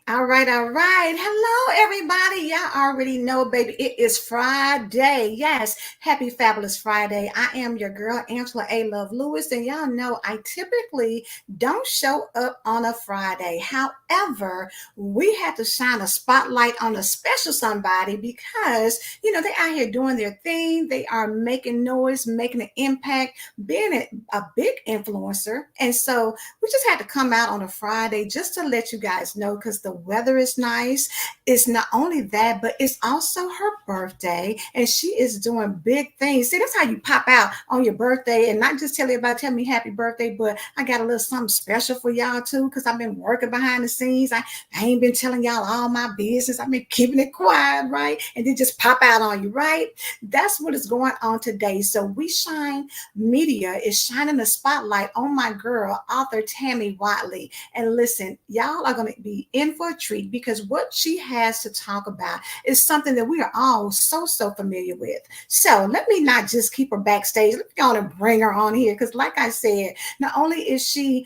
All right, all right. Hello, everybody. Y'all already know, baby, it is Friday. Yes, happy fabulous Friday. I am your girl, Angela A. Love Lewis, and y'all know I typically don't show up on a Friday. However, we had to shine a spotlight on a special somebody because they out here doing their thing. They are making noise, making an impact, being a big influencer, and so we just had to come out on a Friday just to let you guys know because the weather is nice. It's not only that, but it's also her birthday, and she is doing big things. See, that's how you pop out on your birthday and not just tell everybody, tell me happy birthday, but I got a little something special for y'all too because I've been working behind the scenes. I ain't been telling y'all all my business. I've been keeping it quiet, right? And then just pop out on you, right? That's what is going on today. So we shine media is shining the spotlight on my girl, author Tammy Wadley. And listen, y'all are going to be in for a treat because what she has to talk about is something that we are all so familiar with. So let me not just keep her backstage. Let me go on and bring her on here because, like I said, not only is she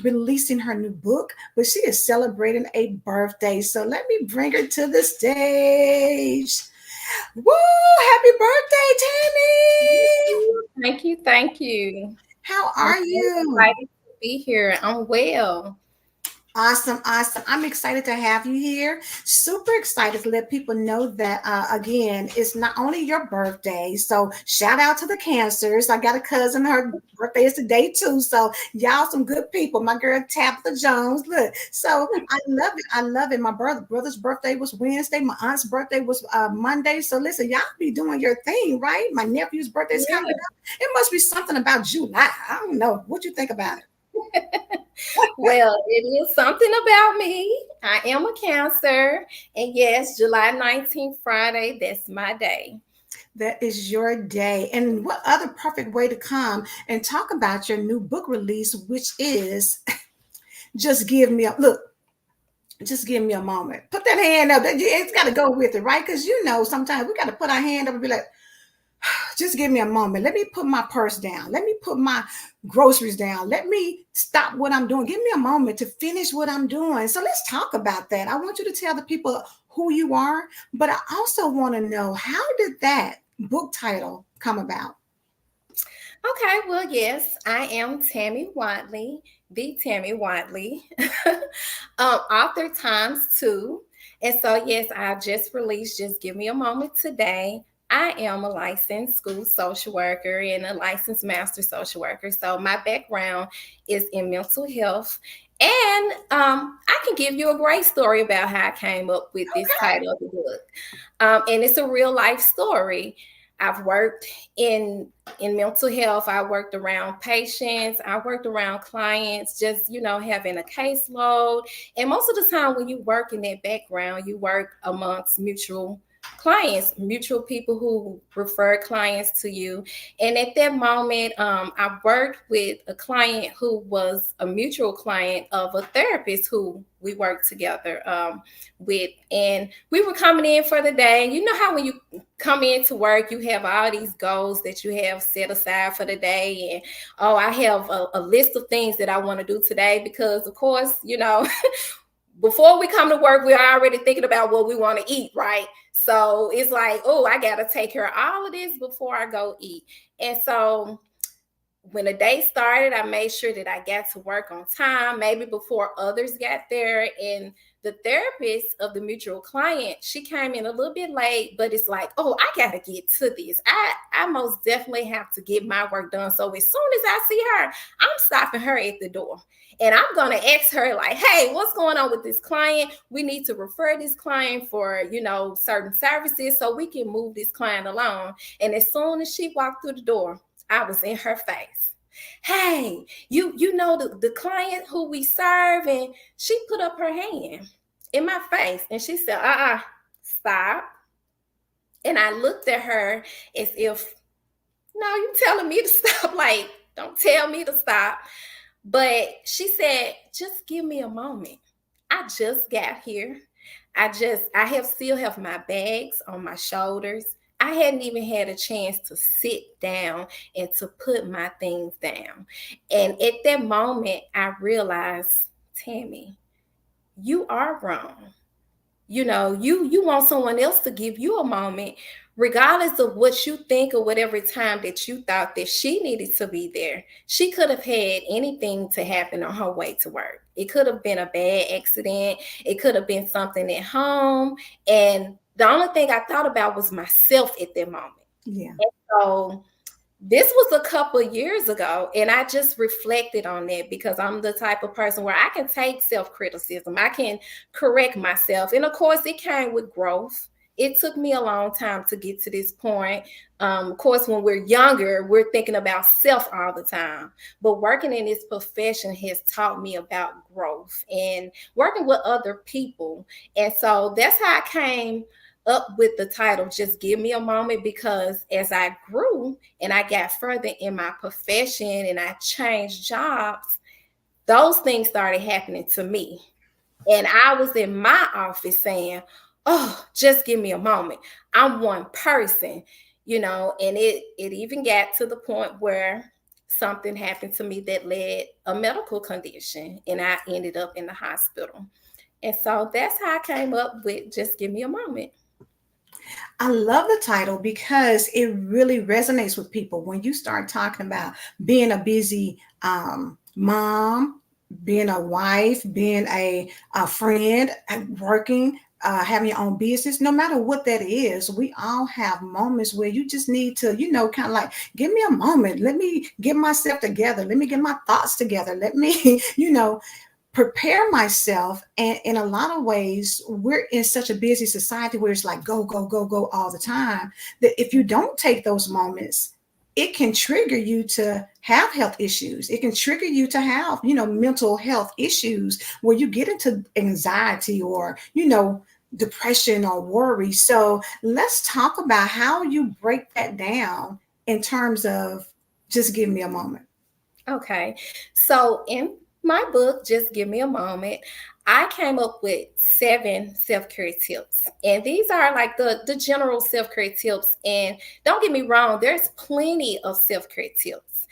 releasing her new book, but she is celebrating a birthday. So let me bring her to the stage. Woo! Happy birthday, Tammy! Thank you. Thank you. How I'm are so you? excited to be here. I'm well. Awesome, awesome. I'm excited to have you here. Super excited to let people know that, again, it's not only your birthday. So, shout out to the Cancers. I got a cousin, her birthday is today too. So, y'all, some good people. My girl, Tabitha Jones. Look, so I love it. I love it. My brother's birthday was Wednesday. My aunt's birthday was Monday. So, listen, y'all be doing your thing, right? My nephew's birthday is coming Yeah. up. It must be something about July. I don't know. What you think about it? Well, it is something about me. I am a Cancer. And yes, July 19th, Friday, that's my day. That is your day. And what other perfect way to come and talk about your new book release, which is just give me a look, just give me a moment. Put that hand up. It's got to go with it, right? Because sometimes we got to put our hand up and be like, just give me a moment. Let me put my purse down. Let me put my groceries down. Let me stop what I'm doing. Give me a moment to finish what I'm doing. So let's talk about that. I want you to tell the people who you are, but I also want to know how did that book title come about? Okay, well, yes, I am Tammy Wadley, the Tammy Wadley, author times two. And so, yes, I just released Just Give Me a Moment today. I am a licensed school social worker and a licensed master social worker. So, my background is in mental health. And I can give you a great story about how I came up with this title of the book. And it's a real life story. I've worked in mental health. I worked around patients. I worked around clients, just having a caseload. And most of the time, when you work in that background, you work amongst mutual clients, mutual people who refer clients to you. And at that moment, I worked with a client who was a mutual client of a therapist who we worked together with. And we were coming in for the day. You know how when you come into work, you have all these goals that you have set aside for the day. And, oh, I have a list of things that I want to do today because, of course, before we come to work, we're already thinking about what we want to eat, right? So it's like, oh, I got to take care of all of this before I go eat. And so when the day started, I made sure that I got to work on time, maybe before others got there. And the therapist of the mutual client, she came in a little bit late, but it's like, oh, I got to get to this. I most definitely have to get my work done. So as soon as I see her, I'm stopping her at the door. And I'm going to ask her, like, hey, what's going on with this client? We need to refer this client for, certain services so we can move this client along. And as soon as she walked through the door, I was in her face. Hey, you know the client who we serve, and she put up her hand in my face and she said, stop. And I looked at her as if, no, you telling me to stop. Like, don't tell me to stop. But she said, just give me a moment. I just got here. I have still have my bags on my shoulders. I hadn't even had a chance to sit down and to put my things down. And at that moment, I realized, Tammy, you are wrong. You want someone else to give you a moment, regardless of what you think or whatever time that you thought that she needed to be there. She could have had anything to happen on her way to work. It could have been a bad accident. It could have been something at home. And the only thing I thought about was myself at that moment. Yeah. And so this was a couple of years ago, and I just reflected on that because I'm the type of person where I can take self-criticism. I can correct myself. And of course, it came with growth. It took me a long time to get to this point. Of course, when we're younger, we're thinking about self all the time. But working in this profession has taught me about growth and working with other people. And so that's how I came up with the title, Just Give Me a Moment, because as I grew and I got further in my profession and I changed jobs, those things started happening to me. And I was in my office saying, oh, just give me a moment. I'm one person, and it even got to the point where something happened to me that led a medical condition and I ended up in the hospital. And so that's how I came up with Just Give Me a Moment. I love the title because it really resonates with people when you start talking about being a busy mom, being a wife, being a friend, working, having your own business. No matter what that is, we all have moments where you just need to, kind of like, give me a moment. Let me get myself together. Let me get my thoughts together. Let me, prepare myself. And in a lot of ways, we're in such a busy society where it's like go, go, go, go all the time, that if you don't take those moments, it can trigger you to have health issues. It can trigger you to have, mental health issues where you get into anxiety or, depression or worry. So let's talk about how you break that down in terms of just give me a moment. Okay. So in my book, Just Give Me a Moment, I came up with 7 self-care tips. And these are like the general self-care tips. And don't get me wrong, there's plenty of self-care tips.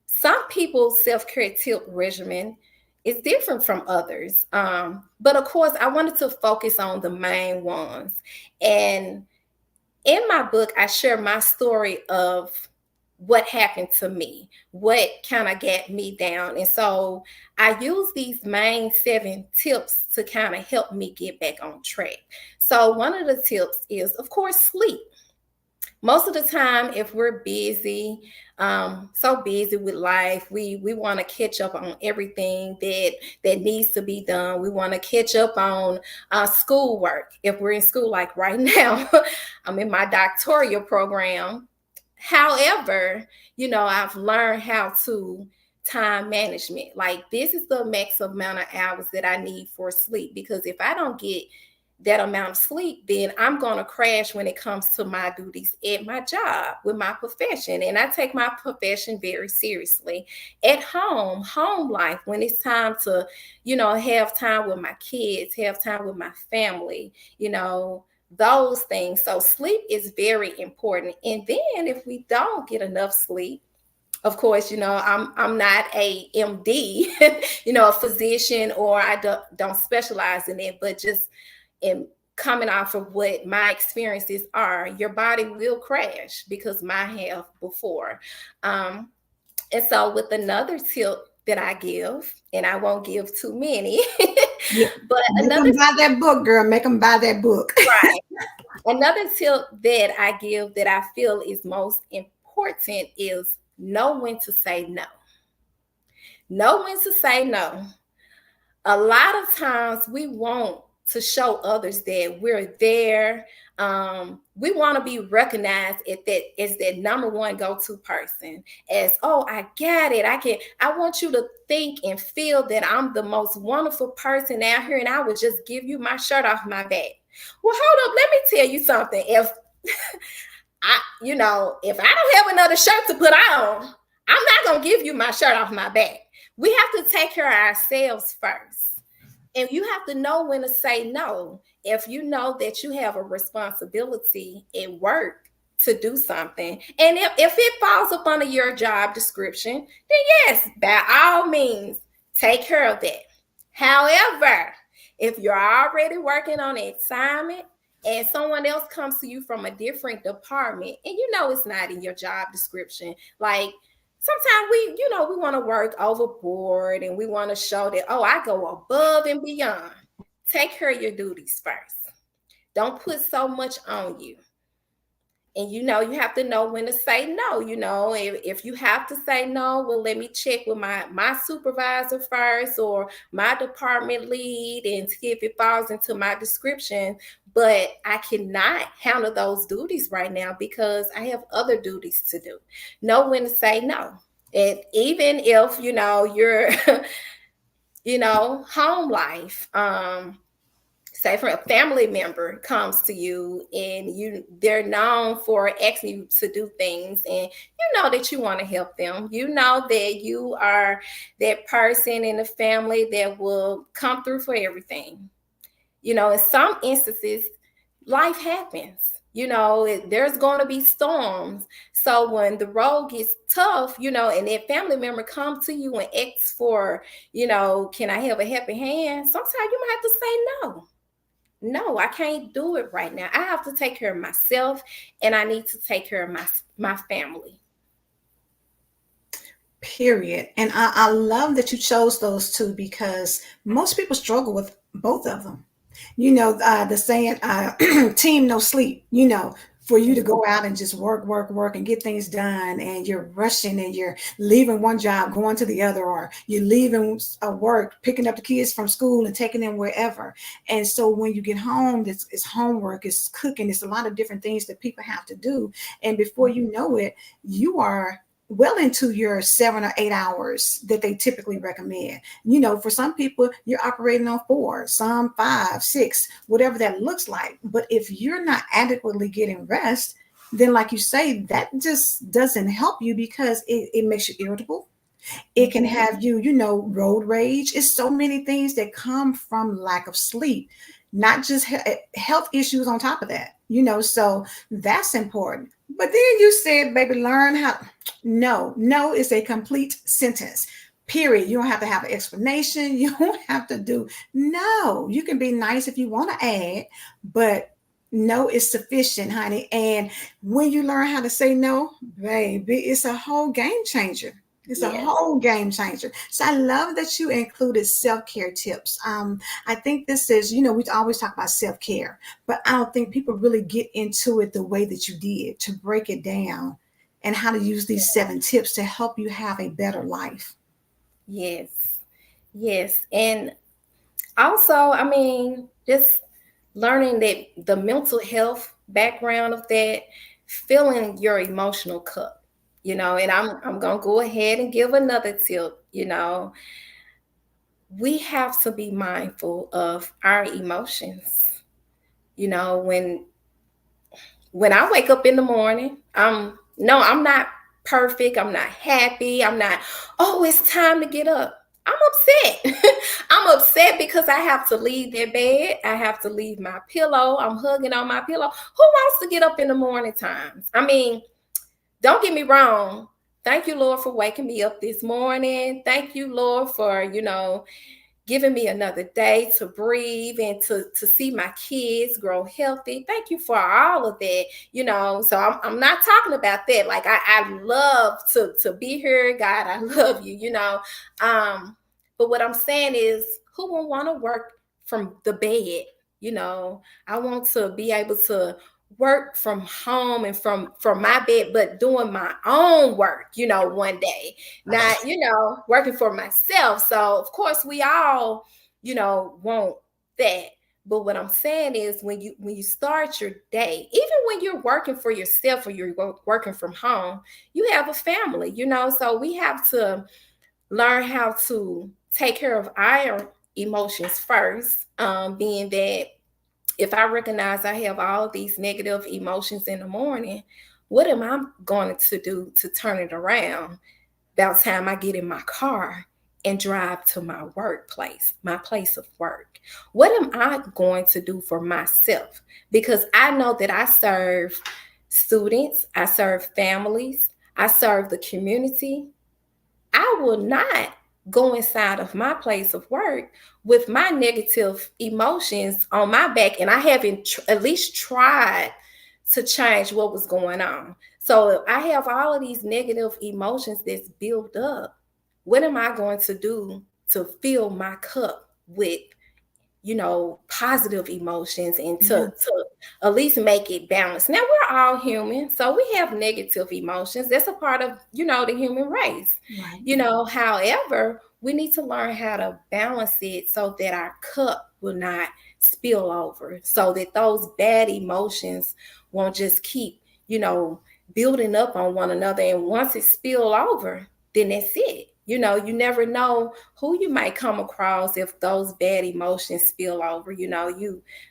Some people's self-care tip regimen is different from others. But of course, I wanted to focus on the main ones. And in my book, I share my story of what happened to me, what kind of got me down. And so I use these main 7 tips to kind of help me get back on track. So one of the tips is, of course, sleep. Most of the time, if we're busy, so busy with life, we want to catch up on everything that needs to be done. We want to catch up on schoolwork. If we're in school, like right now, I'm in my doctoral program. However, I've learned how to time management. Like, this is the max amount of hours that I need for sleep, because if I don't get that amount of sleep, then I'm going to crash when it comes to my duties at my job with my profession. And I take my profession very seriously. At home life, when it's time to, have time with my kids, have time with my family, those things. So sleep is very important. And then if we don't get enough sleep, of course, I'm not a MD, a physician, or I don't specialize in it, but just in coming off of what my experiences are, your body will crash, because mine have before. And so with another tip that I give, and I won't give too many, Yeah. but Make them buy that book, girl. Make them buy that book. Right. Another tip that I give that I feel is most important is know when to say no. Know when to say no. A lot of times we want to show others that we're there. We want to be recognized as that number one go-to person, as, oh, I got it. I want you to think and feel that I'm the most wonderful person out here, and I would just give you my shirt off my back. Well, hold up, let me tell you something. If if I don't have another shirt to put on, I'm not gonna give you my shirt off my back. We have to take care of ourselves first. And you have to know when to say no. If you know that you have a responsibility at work to do something, and if it falls up under your job description, then yes, by all means, take care of that. However, If you're already working on an assignment and someone else comes to you from a different department and you know it's not in your job description, like sometimes we want to work overboard and we want to show that, oh, I go above and beyond. Take care of your duties first. Don't put so much on you. And you have to know when to say no. If you have to say no, well, let me check with my supervisor first or my department lead and see if it falls into my description. But I cannot handle those duties right now because I have other duties to do. Know when to say no. And even if you're home life, say for a family member comes to you and they're known for asking you to do things, and you know that you want to help them, you know that you are that person in the family that will come through for everything. In some instances, life happens. There's going to be storms. So when the road gets tough, and that family member comes to you and asks for, can I have a helping hand? Sometimes you might have to say no. No, I can't do it right now. I have to take care of myself, and I need to take care of my family. Period. And I love that you chose those two because most people struggle with both of them. The saying, team no sleep, for you to go out and just work, work, work and get things done. And you're rushing and you're leaving one job, going to the other, or you're leaving work, picking up the kids from school and taking them wherever. And so when you get home, it's homework, it's cooking, it's a lot of different things that people have to do. And before you know it, you are well into your 7 or 8 hours that they typically recommend. For some people, you're operating on 4, some 5, 6, whatever that looks like. But if you're not adequately getting rest, then like you say, that just doesn't help you because it makes you irritable. It can have you, road rage. It's so many things that come from lack of sleep, not just health issues on top of that, so that's important. But then you said, baby, learn how. No is a complete sentence. Period. You don't have to have an explanation. You don't have to do. No, you can be nice if you want to add, but no is sufficient, honey. And when you learn how to say no, baby, it's a whole game changer. It's a Yes. whole game changer. So I love that you included self-care tips. I think this is, we always talk about self-care, but I don't think people really get into it the way that you did to break it down and how to use these 7 tips to help you have a better life. Yes. Yes. And also, I mean, just learning that the mental health background of that, filling your emotional cup, and I'm gonna go ahead and give another tip. We have to be mindful of our emotions. When I wake up in the morning, I'm not perfect. I'm not happy. I'm not, oh, it's time to get up. I'm upset. I'm upset because I have to leave that bed. I have to leave my pillow. I'm hugging on my pillow. Who wants to get up in the morning times? I mean, don't get me wrong. Thank you, Lord, for waking me up this morning. Thank you, Lord, for, giving me another day to breathe and to see my kids grow healthy. Thank you for all of that. So I'm not talking about that. Like I love to be here, God. I love you. But what I'm saying is, who will want to work from the bed? I want to be able to work from home and from my bed, but doing my own work, one day, not, working for myself. So of course we all, want that. But what I'm saying is, when you start your day, even when you're working for yourself or you're working from home, you have a family, so we have to learn how to take care of our emotions first, being that if I recognize I have all these negative emotions in the morning, what am I going to do to turn it around by the time I get in my car and drive to my workplace, my place of work? What am I going to do for myself? Because I know that I serve students, I serve families, I serve the community. I will not go inside of my place of work with my negative emotions on my back, and I haven't at least tried to change what was going on. So if I have all of these negative emotions that's built up, what am I going to do to fill my cup with, positive emotions, and Yeah. to at least make it balanced? Now, we're all human, so we have negative emotions. That's a part of, the human race. Right. However, we need to learn how to balance it so that our cup will not spill over, so that those bad emotions won't just keep, you know, building up on one another. And once it spill over, then that's it. You never know who you might come across if those bad emotions spill over. You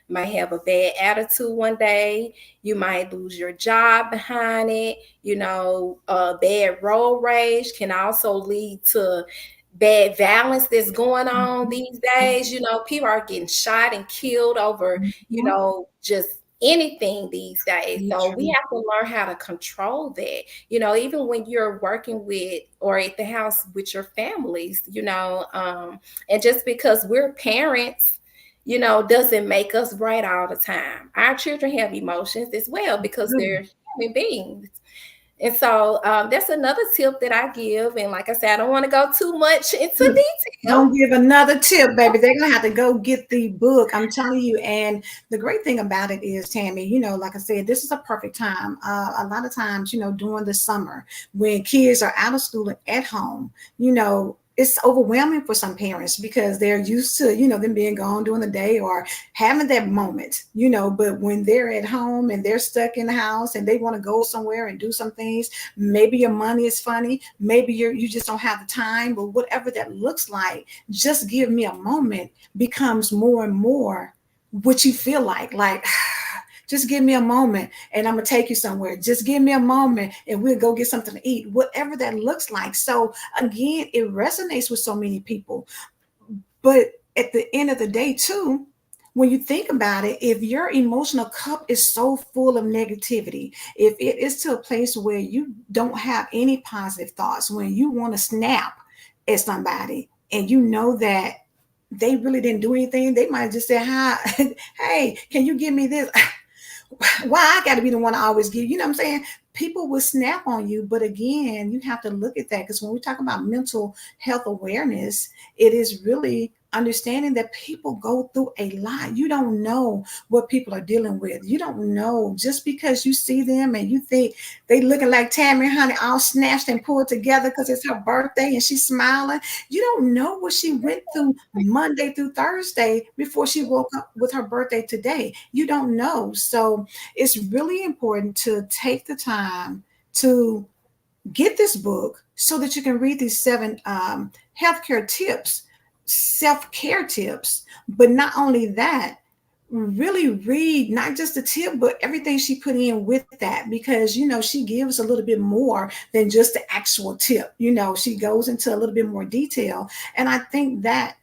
might have a bad attitude one day, you might lose your job behind it. Bad road rage can also lead to bad violence that's going on Mhm. these days. People are getting shot and killed over, Mhm. just anything these days. Very So we true. have to learn how to control that. Even when you're working with or at the house with your families, and just because we're parents, doesn't make us right all the time. Our children have emotions as well because Absolutely. they're human beings. And so that's another tip that I give. And like I said, I don't want to go too much into Look, detail. don't give another tip, baby. They're gonna have to go get the book. I'm telling you. And the great thing about it is, Tammy, like I said, this is a perfect time. A lot of times, during the summer when kids are out of school and at home, it's overwhelming for some parents because they're used to, them being gone during the day or having that moment, but when they're at home and they're stuck in the house and they want to go somewhere and do some things, maybe your money is funny, maybe you just don't have the time, but whatever that looks like, just give me a moment becomes more and more what you feel like just give me a moment and I'm gonna take you somewhere. Just give me a moment and we'll go get something to eat, whatever that looks like. So again, it resonates with so many people. But at the end of the day, too, when you think about it, if your emotional cup is so full of negativity, if it is to a place where you don't have any positive thoughts, when you want to snap at somebody and you know that they really didn't do anything, they might just say, hi, hey, can you give me this? Why I got to be the one to always give, you know what I'm saying? People will snap on you, but again, you have to look at that because when we talk about mental health awareness, it is really understanding that people go through a lot. You don't know what people are dealing with. You don't know just because you see them and you think they looking like Tammy, honey, all snatched and pulled together because it's her birthday and she's smiling. You don't know what she went through Monday through Thursday before she woke up with her birthday today. You don't know. So it's really important to take the time to get this book so that you can read these 7 healthcare tips, self-care tips. But not only that, really read not just the tip, but everything she put in with that, because she gives a little bit more than just the actual tip. She goes into a little bit more detail, and I think that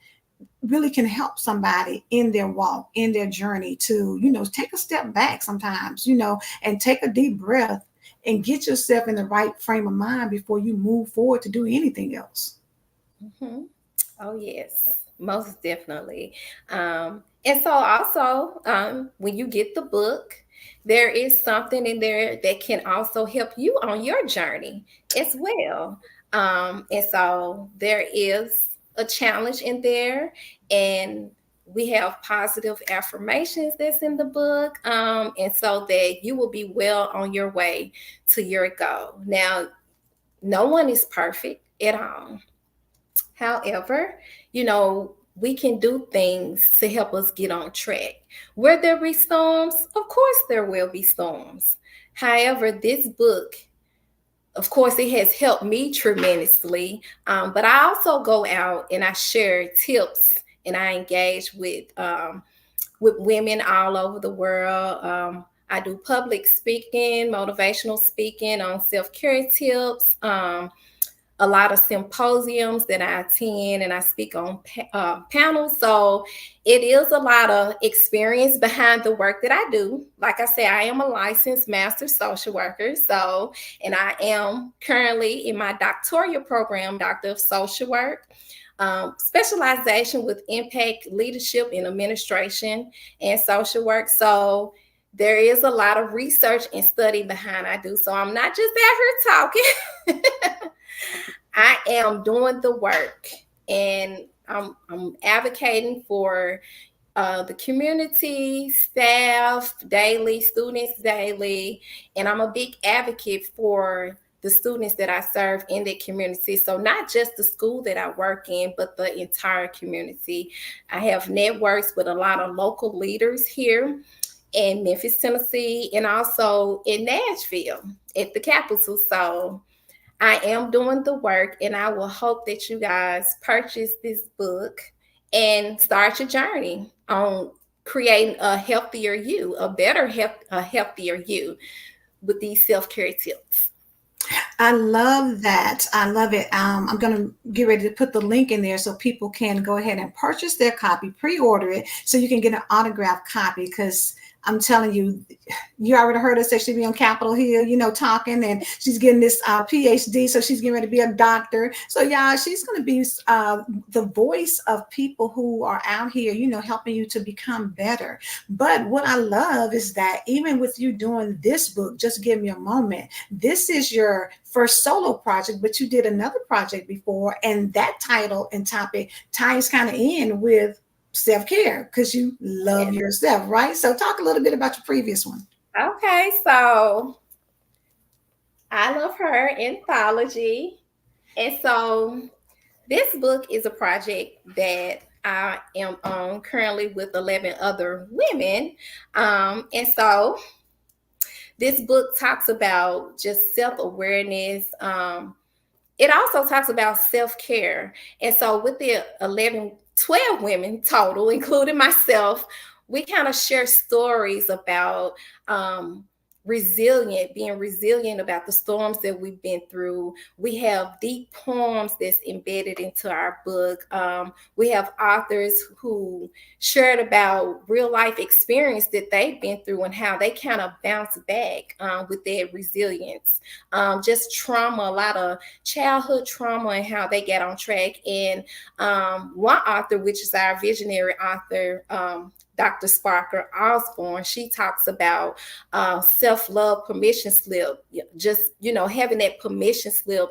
really can help somebody in their walk, in their journey to, take a step back sometimes, and take a deep breath and get yourself in the right frame of mind before you move forward to do anything else. Mhm. Oh, yes, most definitely. And so also, when you get the book, there is something in there that can also help you on your journey as well. And so there is a challenge in there, and we have positive affirmations that's in the book, and so that you will be well on your way to your goal. Now, no one is perfect at all. However, we can do things to help us get on track. Will there be storms? Of course, there will be storms. However, this book, of course, it has helped me tremendously. But I also go out and I share tips and I engage with women all over the world. I do public speaking, motivational speaking on self care tips. A lot of symposiums that I attend, and I speak on panels. So it is a lot of experience behind the work that I do. Like I say, I am a licensed master social worker. And I am currently in my doctoral program, Doctor of Social Work. specialization with impact leadership in administration and social work. So there is a lot of research and study behind I do. So I'm not just out here talking. I am doing the work, and I'm advocating for the community, staff daily, students daily, and I'm a big advocate for the students that I serve in the community. So not just the school that I work in, but the entire community. I have networks with a lot of local leaders here in Memphis, Tennessee, and also in Nashville at the capital. So I am doing the work, and I will hope that you guys purchase this book and start your journey on creating a healthier you, a healthier you with these self-care tips. I love that. I love it. I'm going to get ready to put the link in there so people can go ahead and purchase their copy, pre-order it, so you can get an autographed copy. Because I'm telling you, you already heard us say she'd be on Capitol Hill, talking, and she's getting this PhD, so she's getting ready to be a doctor. So yeah, she's going to be the voice of people who are out here, helping you to become better. But what I love is that even with you doing this book, just give me a moment. This is your first solo project, but you did another project before, and that title and topic ties kind of in with self-care because you love yourself, right? So talk a little bit about your previous one. Okay, so I Love Her anthology. And so this book is a project that I am on currently with 11 other women. And so this book talks about just self-awareness. It also talks about self-care. And so with the 12 women total, including myself, we kind of share stories about being resilient about the storms that we've been through. We have deep poems that's embedded into our book. We have authors who shared about real life experience that they've been through and how they kind of bounce back with their resilience. Just trauma, a lot of childhood trauma and how they get on track. And one author, which is our visionary author, Dr. Sparker Osborne, she talks about self-love permission slip, just, having that permission slip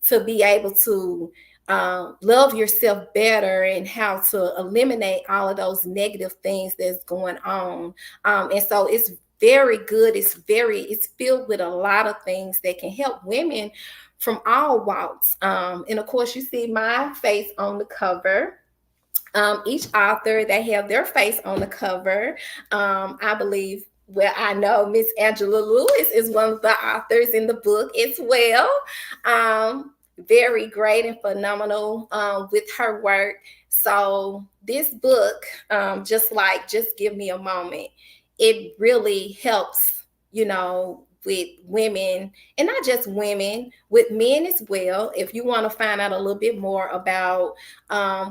to be able to love yourself better and how to eliminate all of those negative things that's going on. And so it's very good. It's filled with a lot of things that can help women from all walks. And of course, you see my face on the cover. Each author, they have their face on the cover. I believe, well, I know Miss Angela Lewis is one of the authors in the book as well. Very great and phenomenal with her work. So this book, just Give Me a Moment, it really helps, with women, and not just women, with men as well. If you want to find out a little bit more about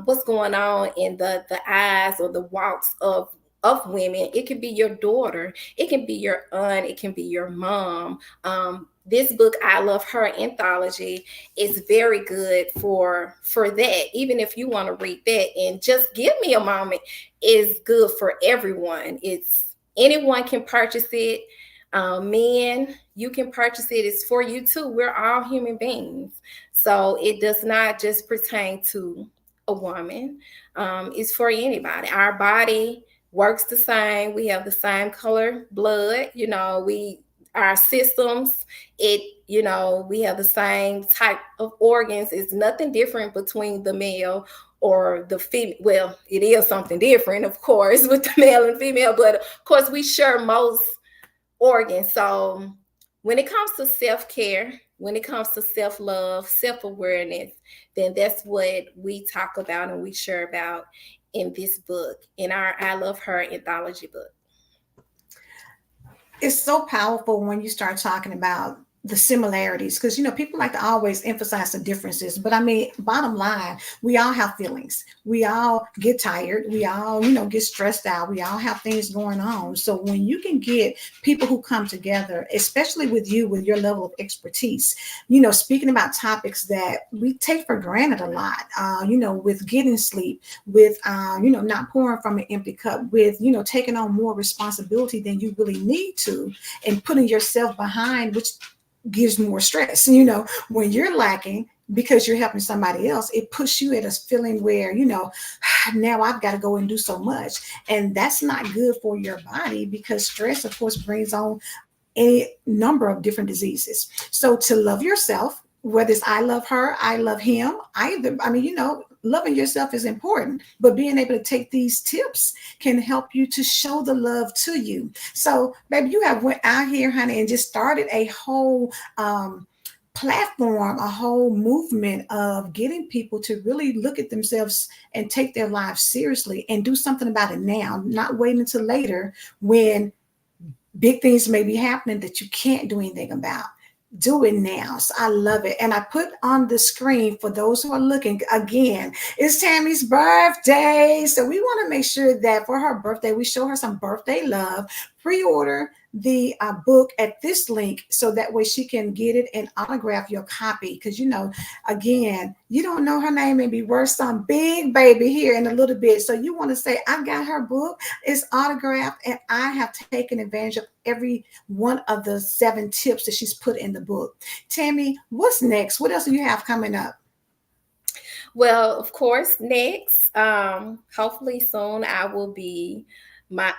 what's going on in the eyes or the walks of women, it can be your daughter, it can be your aunt, it can be your mom. This book, I Love Her anthology, is very good for that. Even if you want to read that, and Just Give Me a Moment is good for everyone. Anyone can purchase it. Men, you can purchase it. It's for you too. We're all human beings. So it does not just pertain to a woman. It's for anybody. Our body works the same. We have the same color blood. Our systems, we have the same type of organs. It's nothing different between the male or the female. Well, it is something different, of course, with the male and female, but of course we share most organs. So when it comes to self-care, when it comes to self-love, self-awareness, then that's what we talk about and we share about in this book, in our I Love Her anthology book. It's so powerful when you start talking about the similarities, because people like to always emphasize the differences, but I mean, bottom line, we all have feelings, we all get tired, we all get stressed out, we all have things going on. So when you can get people who come together, especially with you, with your level of expertise, speaking about topics that we take for granted a lot, with getting sleep, with not pouring from an empty cup, with taking on more responsibility than you really need to, and putting yourself behind, which gives more stress. When you're lacking because you're helping somebody else, it puts you at a feeling where now I've got to go and do so much, and that's not good for your body, because stress of course brings on a number of different diseases. So to love yourself, whether it's I love her, I love him, either, I mean, loving yourself is important, but being able to take these tips can help you to show the love to you. So baby, you have went out here, honey, and just started a whole platform, a whole movement of getting people to really look at themselves and take their lives seriously and do something about it now, not waiting until later when big things may be happening that you can't do anything about. Do it now. So I love it. And I put on the screen for those who are looking, again, it's Tammy's birthday. So we want to make sure that for her birthday, we show her some birthday love. Pre-order the book at this link so that way she can get it and autograph your copy. Because, again, you don't know her name and be worth some big baby here in a little bit. So you want to say, I got her book, it's autographed, and I have taken advantage of every one of the 7 tips that she's put in the book. Tammy, what's next? What else do you have coming up? Well, of course, next, hopefully soon, I will be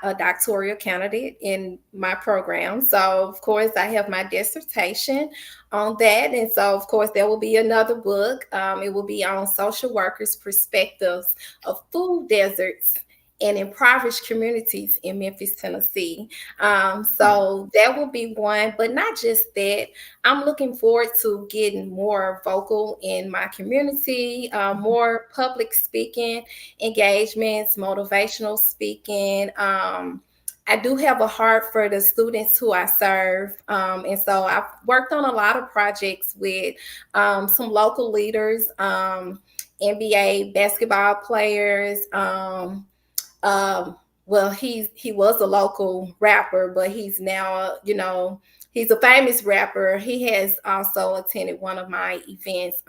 a doctoral candidate in my program. So, of course, I have my dissertation on that. And so, of course, there will be another book. It will be on social workers' perspectives of food deserts and impoverished communities in Memphis, Tennessee. So that will be one, but not just that. I'm looking forward to getting more vocal in my community, more public speaking engagements, motivational speaking. I do have a heart for the students who I serve. And so I've worked on a lot of projects with some local leaders, NBA basketball players, well, he was a local rapper, but he's now, he's a famous rapper. He has also attended one of my events.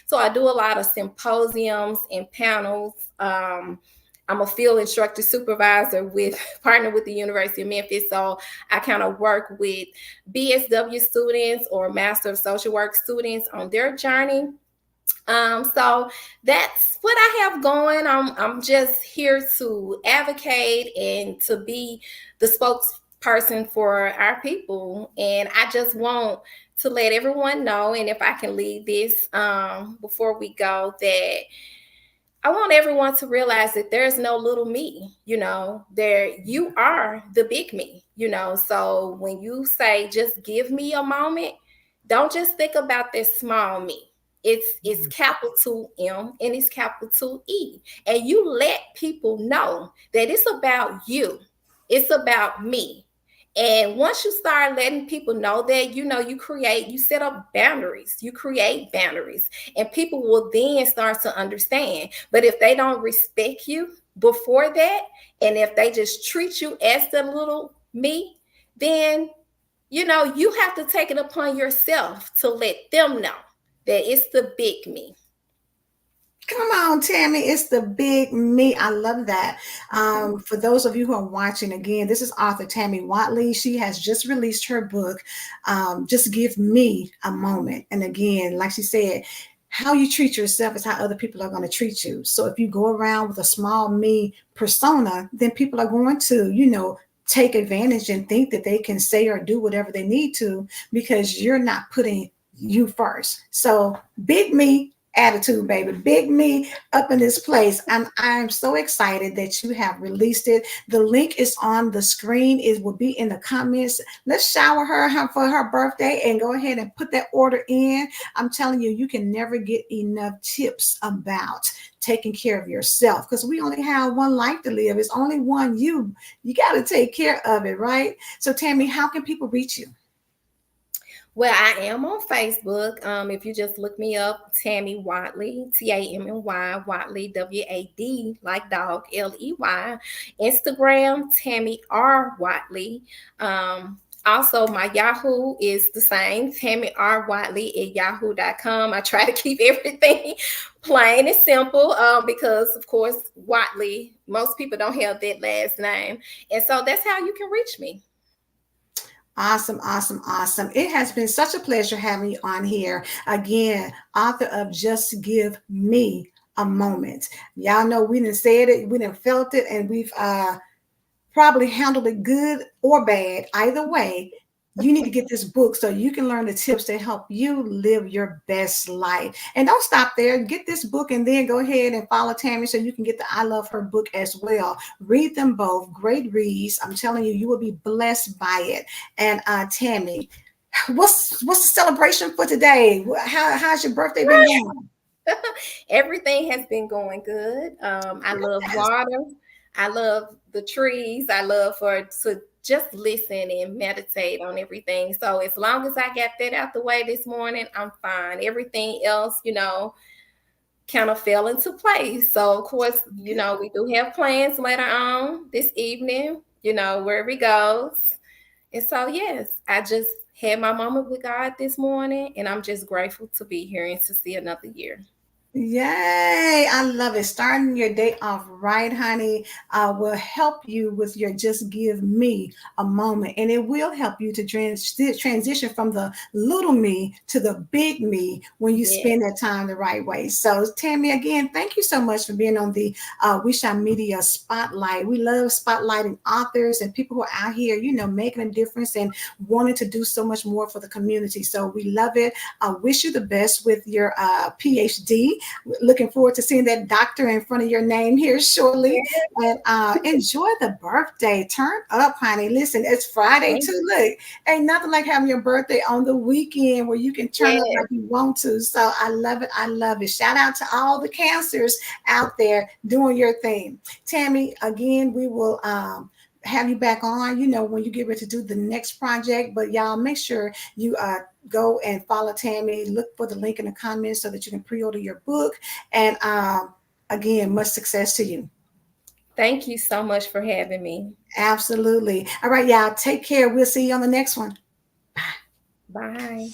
So I do a lot of symposiums and panels. I'm a field instructor supervisor partner with the University of Memphis. So I kind of work with BSW students or Master of Social Work students on their journey. So that's what I have going. I'm just here to advocate and to be the spokesperson for our people. And I just want to let everyone know, and if I can leave this before we go, that I want everyone to realize that there's no little me, you are the big me, So when you say, just give me a moment, don't just think about this small me. It's capital M and it's capital E. And you let people know that it's about you. It's about me. And once you start letting people know that, you set up boundaries, you create boundaries, and people will then start to understand. But if they don't respect you before that, and if they just treat you as the little me, then, you have to take it upon yourself to let them know that it's the big me. Come on, Tammy. It's the big me. I love that. For those of you who are watching, again, this is Author Tammy Wadley. She has just released her book, Just Give Me a Moment. And again, like she said, how you treat yourself is how other people are going to treat you. So if you go around with a small me persona, then people are going to, take advantage and think that they can say or do whatever they need to because you're not putting you first. So big me attitude, baby, big me up in this place. And I'm so excited that you have released it. The link is on the screen. It will be in the comments. Let's shower her for her birthday and go ahead and put that order in. I'm telling you, you can never get enough tips about taking care of yourself because we only have one life to live. It's only one you. You got to take care of it, right? So Tammy, how can people reach you? Well, I am on Facebook. If you just look me up, Tammy Wadley, Tammy Wadley, WAD, like dog, LEY. Instagram, Tammy R Wadley. Also, my Yahoo is the same, Tammy R Wadley at yahoo.com. I try to keep everything plain and simple because, of course, Wadley, most people don't have that last name. And so that's how you can reach me. Awesome, awesome, awesome. It has been such a pleasure having you on here. Again, author of Just Give Me a Moment. Y'all know we didn't said it, we didn't felt it, and we've probably handled it good or bad. Either way, you need to get this book so you can learn the tips to help you live your best life. And don't stop there. Get this book and then go ahead and follow Tammy so you can get the I Love Her book as well. Read them both. Great reads. I'm telling you, you will be blessed by it. And Tammy, what's the celebration for today? How's your birthday been going? Everything has been going good. I love water. I love the trees. I love to just listen and meditate on everything. So as long as I got that out the way this morning, I'm fine. Everything else, kind of fell into place. So of course, we do have plans later on this evening, wherever it goes. And so yes, I just had my moment with God this morning, and I'm just grateful to be here and to see another year. Yay! I love it. Starting your day off right, honey, will help you with your just give me a moment. And it will help you to transition from the little me to the big me when you Yeah. spend that time the right way. So, Tammy, again, thank you so much for being on the We Shall Media Spotlight. We love spotlighting authors and people who are out here, making a difference and wanting to do so much more for the community. So, we love it. I wish you the best with your PhD. Looking forward to seeing that doctor in front of your name here shortly. And enjoy the birthday. Turn up, honey. Listen, it's Friday too. Look, ain't nothing like having your birthday on the weekend where you can turn up like you want to. So I love it. I love it. Shout out to all the cancers out there doing your thing. Tammy, again, we will have you back on, when you get ready to do the next project. But y'all make sure you go and follow Tammy. Look for the link in the comments so that you can pre-order your book. And again, much success to you. Thank you so much for having me. Absolutely. All right, y'all. Take care. We'll see you on the next one. Bye.